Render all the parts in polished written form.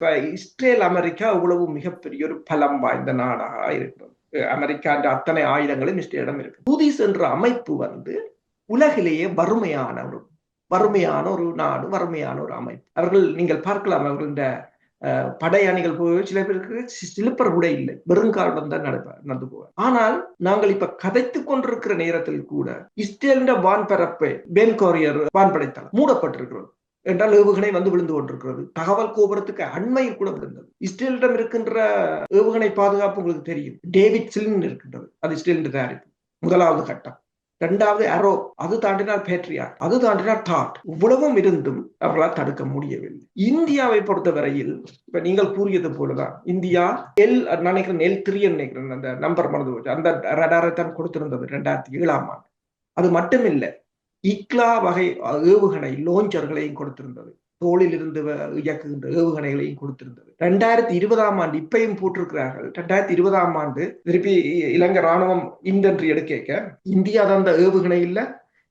இப்ப Israel America இவ்வளவு மிகப்பெரிய ஒரு பலம் வாய்ந்த நாடாக இருக்கிறது. அமெரிக்கா அத்தனை ஆயுதங்களும் இஸ்ரேலிடம் இருக்கு. ஹூதிஸ் என்ற அமைப்பு உலகிலேயே வறுமையான ஒரு நாடு, வறுமையான ஒரு அமைப்பு. அவர்கள் நீங்கள் பார்க்கலாம், அவர்கள் இந்த படையணிகள் போய் சில பேருக்கு சிலிப்பர் கூட இல்லை, வெறுங்காலுடன் தான் நடந்து போவார். ஆனால் நாங்கள் இப்ப கதைத்துக் கொண்டிருக்கிற நேரத்தில் கூட இஸ்ரேலின் வான்பரப்பை பென்கோரியர் வான்படைத்தளம் மூடப்பட்டிருக்கிறது என்றால் ஏவுகணை விழுந்து கொண்டிருக்கிறது. தகவல் கோபுரத்துக்கு அண்மையில் கூட விழுந்தது. இஸ்ரேலிடம் இருக்கின்ற ஏவுகணை பாதுகாப்பு உங்களுக்கு தெரியும், டேவிட் சிலின் இருக்கின்றது. அது இஸ்ரேலின் தயாரிப்பு. முதலாவது கட்டம். இரண்டாவது அரோ, அது தாண்டினால் பேட்ரியாட், அது தாண்டினால் டாட். இவ்வளவும் இருந்தும் அவர்களால் தடுக்க முடியவில்லை. இந்தியாவை பொறுத்தவரையில் இப்ப நீங்கள் கூறியது போலதான் இந்தியா நினைக்கிறேன் L3 நினைக்கிறேன், அந்த நம்பர் மறந்து போச்சு, அந்த ரடாரை தான் கொடுத்திருந்தது 2007 அது மட்டுமில்லை, இக்லா வகை ஏவுகணை லோஞ்சர்களையும் கொடுத்திருந்தது. தோளில் இருந்து இயக்குகின்ற ஏவுகணைகளையும் கொடுத்திருந்தது. 2020 இப்பையும் போட்டிருக்கிறார்கள். 2020 திருப்பி இலங்கை ராணுவம் இன்வென்ட்ரி எடுக்க இந்தியா அந்த ஏவுகணை இல்ல,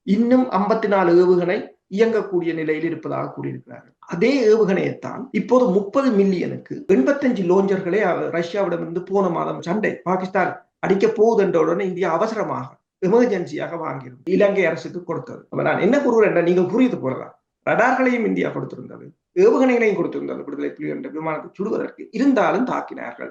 இன்னும் 54 ஏவுகணை இயங்கக்கூடிய நிலையில் இருப்பதாக கூறியிருக்கிறார்கள். அதே ஏவுகணையைத்தான் இப்போது 30 மில்லியனுக்கு 85 லோஞ்சர்களை ரஷ்யாவிடமிருந்து போன மாதம் சண்டை பாகிஸ்தான் அடிக்க போகுது என்ற உடனே இந்தியா அவசரமாக எமர்ஜென்சியாக வாங்கியிருந்தது, இலங்கை அரசுக்கு கொடுத்தது. நான் என்ன கூறுகிறேன், நீங்கள் புரியுது போலதான், ரடார்களையும் இந்தியா கொடுத்திருந்தது, ஏவுகணைகளையும் கொடுத்திருந்தது விடுதலை புலிகள் என்ற விமானத்தை சுடுவதற்கு. இருந்தாலும் தாக்கினார்கள்.